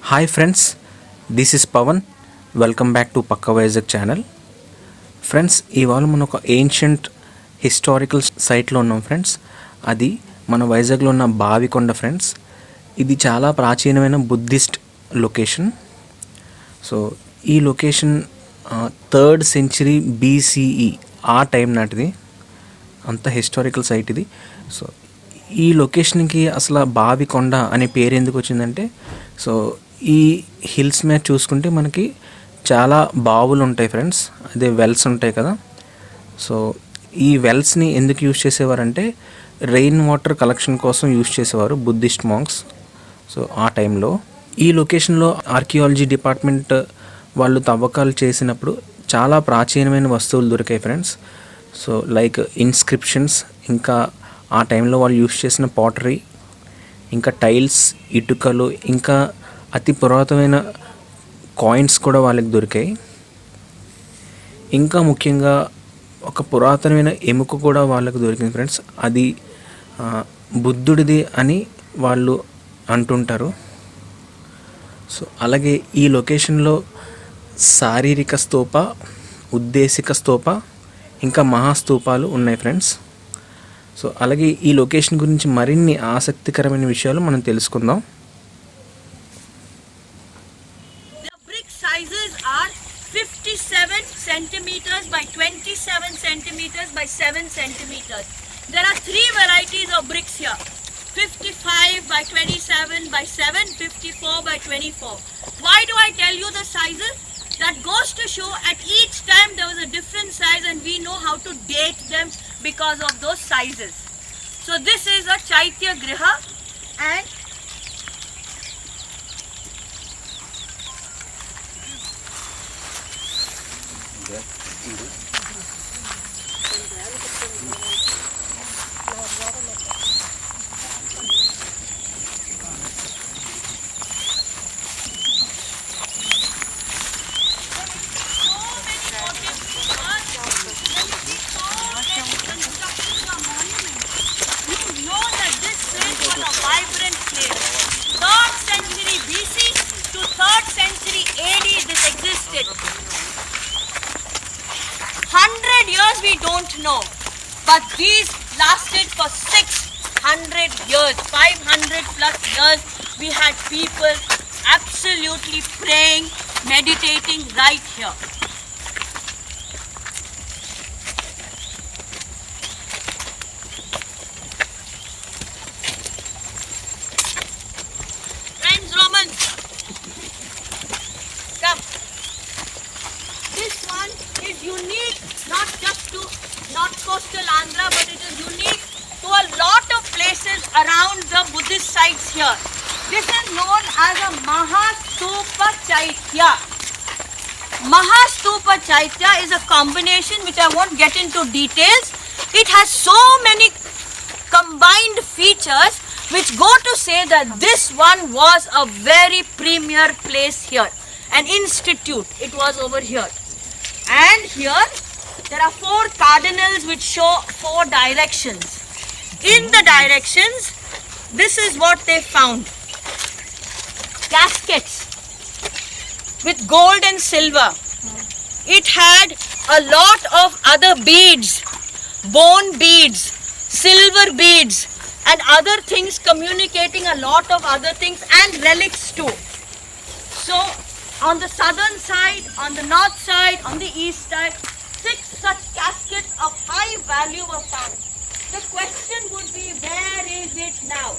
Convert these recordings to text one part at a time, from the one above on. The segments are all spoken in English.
Hi friends, this is Pavan. Welcome back to పక్క Vizag channel. Friends, ఇవాళ మనం ఒక ఏన్షియంట్ హిస్టారికల్ సైట్లో ఉన్నాం ఫ్రెండ్స్. అది మన వైజాగ్లో ఉన్న బావికొండ ఫ్రెండ్స్. ఇది చాలా ప్రాచీనమైన బుద్ధిస్ట్ లొకేషన్. సో ఈ లొకేషన్ 3rd century BCE ఆ టైం నాటిది. అంత హిస్టారికల్ సైట్ ఇది. సో ఈ లొకేషన్కి అసలు బావికొండ అనే పేరు ఎందుకు వచ్చిందంటే, సో ఈ హిల్స్ మీద చూసుకుంటే మనకి చాలా బావులు ఉంటాయి ఫ్రెండ్స్, అదే వెల్స్ ఉంటాయి కదా. సో ఈ వెల్స్ని ఎందుకు యూజ్ చేసేవారంటే రెయిన్ వాటర్ కలెక్షన్ కోసం యూజ్ చేసేవారు బుద్ధిస్ట్ మాంక్స్. సో ఆ టైంలో ఈ లొకేషన్లో ఆర్కియాలజీ డిపార్ట్మెంట్ వాళ్ళు తవ్వకాలు చేసినప్పుడు చాలా ప్రాచీనమైన వస్తువులు దొరికాయి ఫ్రెండ్స్. సో లైక్ ఇన్స్క్రిప్షన్స్, ఇంకా ఆ టైంలో వాళ్ళు యూజ్ చేసిన పాటరీ, ఇంకా టైల్స్, ఇటుకలు, ఇంకా అతి పురాతనమైన కాయిన్స్ కూడా వాళ్ళకి దొరికాయి. ఇంకా ముఖ్యంగా ఒక పురాతనమైన ఎముక కూడా వాళ్ళకు దొరికింది ఫ్రెండ్స్. అది బుద్ధుడిది అని వాళ్ళు అంటుంటారు. సో అలాగే ఈ లొకేషన్లో శారీరక స్తూప, ఉద్దేశిక స్తూప, ఇంకా మహాస్తూపాలు ఉన్నాయి ఫ్రెండ్స్. సో అలాగే ఈ లొకేషన్ గురించి మరిన్ని ఆసక్తికరమైన విషయాలు మనం తెలుసుకుందాం. Sizes are 57 centimeters by 27 centimeters by 7 centimeters. There are 3 varieties of bricks here. 55 by 27 by 7, 54 by 24. Why do I tell you the sizes? That goes to show at each time there was a different size, and we know how to date them because of those sizes. So this is a Chaitya Griha, and vibrant place. 3rd century BC to 3rd century AD this existed. 100 years we don't know, but these lasted for 600 years, 500 plus years. We had people absolutely praying, meditating right here. This one is unique not just to North Coastal Andhra, but it is unique to a lot of places around the Buddhist sites here. This is known as a Mahastupa Chaitya. Mahastupa Chaitya is a combination which I won't get into details. It has so many combined features which go to say that this one was a very premier place here. An institute, it was over here. And here there are 4 cardinals which show 4 directions. In the directions, this is what they found. Caskets with gold and silver. It had a lot of other beads, bone beads, silver beads, and other things communicating a lot of other things, and relics too. So on the southern side, on the north side, on the east side, 6 such caskets of high value were found. The question would be, where is it now?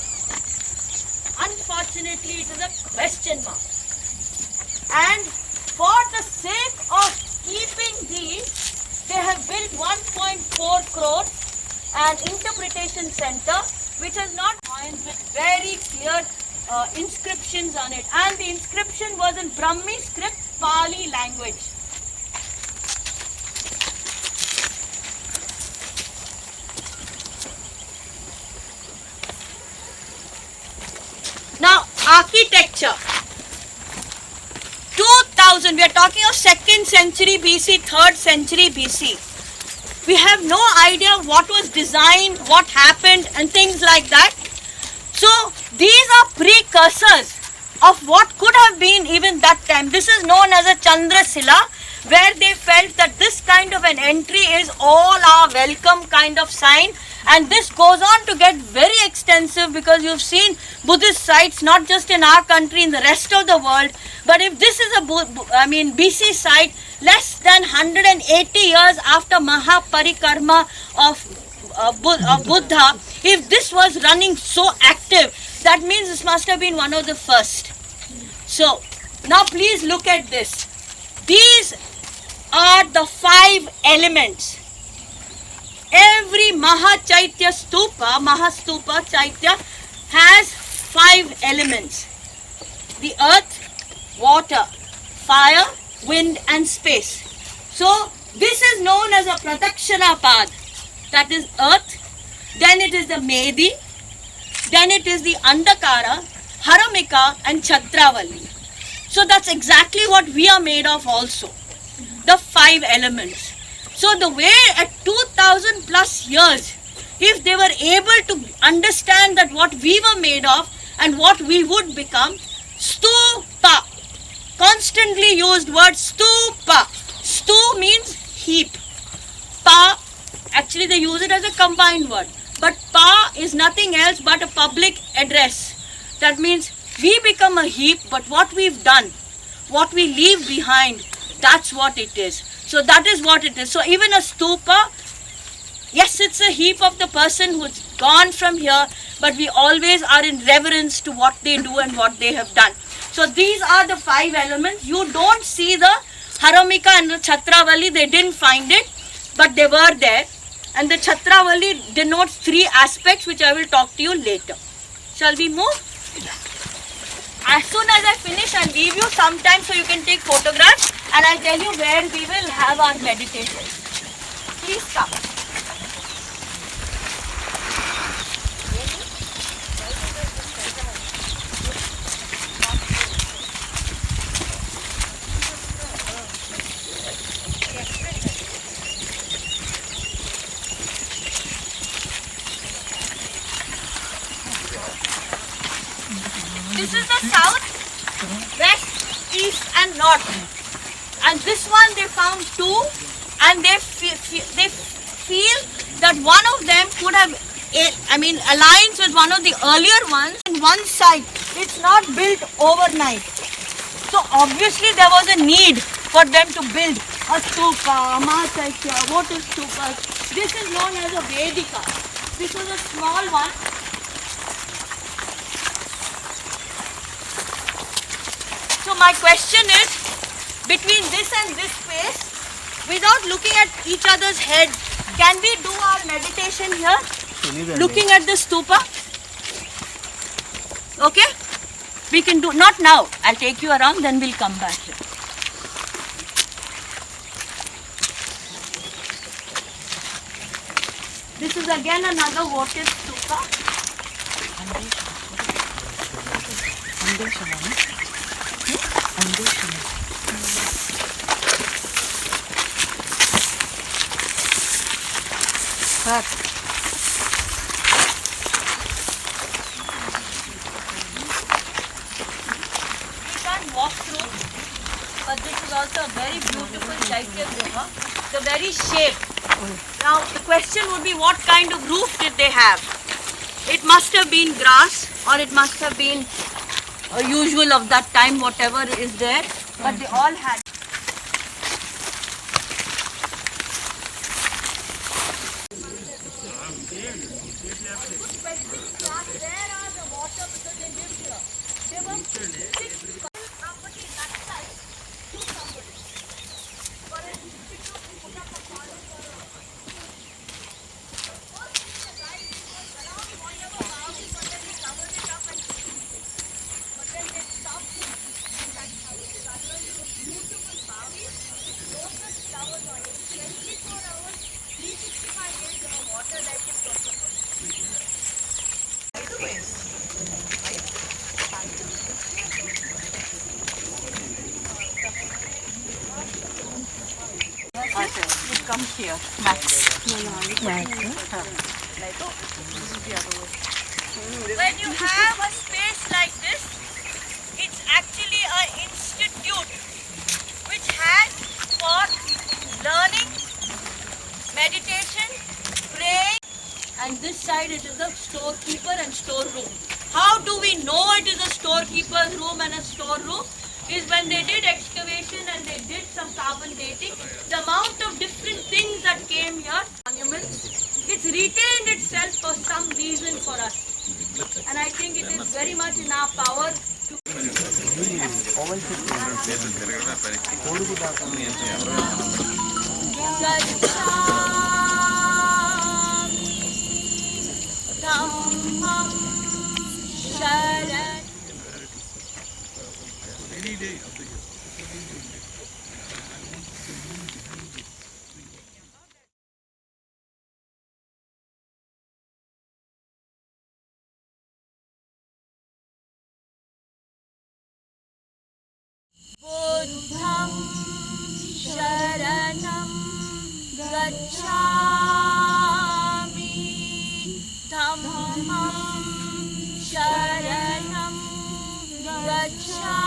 Unfortunately, it is a question mark. And for the sake of keeping these, they have built 1.4 crore an interpretation center, which has not coins with very clear inscriptions on it, and the inscription was in Brahmi script, Pali language. Now architecture, 2000, we are talking of 2nd century BC, 3rd century BC. We have no idea what was designed, what happened, and things like that. So these are precursors of what could have been even that time. This is known as a Chandrasila, where they felt that this kind of an entry is all our welcome kind of sign. And this goes on to get very extensive, because you've seen Buddhist sites not just in our country, in the rest of the world. But if this is a BC site, less than 180 years after Mahaparikarma of Buddha, if this was running so active, that means this must have been one of the first. So now please look at this. These are the 5 elements. Every Mahachaitya Stupa, Mahastupa Chaitya, has 5 elements: the earth, water, fire, wind and space. So this is known as a Pratakshana Pad. That is earth, then it is the Medi, then it is the Andakara, Haramika and Chhatravalli. So that's exactly what we are made of also, the 5 elements. So the way at 2000 plus years, if they were able to understand that what we were made of and what we would become, stupa, constantly used word stupa. Stu means heap. Pa, actually they use it as a combined word. But pa is nothing else but a public address. That means we become a heap, but what we've done, what we leave behind, that's what it is. So that is what it is. So even a stupa, yes, it's a heap of the person who's gone from here, but we always are in reverence to what they do and what they have done. So these are the 5 elements. You don't see the Haramika and the Chhatravalli, they didn't find it, but they were there. And the Chhatravalli denotes 3 aspects, which I will talk to you later. Shall we move? As soon as I finish, I'll give you some time so you can take photographs, and I'll tell you where we will have our meditation. Please come. This is the south, west, east and north. And this one they found 2, and they feel that one of them could have, aligns with one of the earlier ones. And one side, it's not built overnight. So obviously there was a need for them to build a stupa, a Mahachaitya, what is stupa? This is known as a Vedika. This was a small one. So my question is, between this and this space, without looking at each other's head, can we do our meditation here? Looking at the stupa? Okay? We can do, not now. I'll take you around, then we'll come back here. This is again another votive stupa. Walk through, but this is also a very beautiful Chaitya Guha, the very shape. Now the question would be, what kind of roof did they have? It must have been grass, or it must have been usual of that time, whatever is there, but they all had. Where are the water, because they lived here? There were 6 property that side to somebody. For a institute to put up a column for a first thing the guy did was around whatever house, but then they covered it up and but then they stopped it. And that's how it colored those beautiful bowls with lotus flowers on it. 24 hours, 365 days of water like it was supposed to be. It comes here, max. When you have a space like this, it's storekeeper and storeroom. How do we know it is a storekeeper's room and a storeroom? Is when they did excavation and they did some carbon dating, the amount of different things that came here, monuments, it's retained itself for some reason for us. And I think it is very much in our power to Dhammam Sharan. Buddham Sharanam Gacchami. Dhammam Sharanam Gacchami.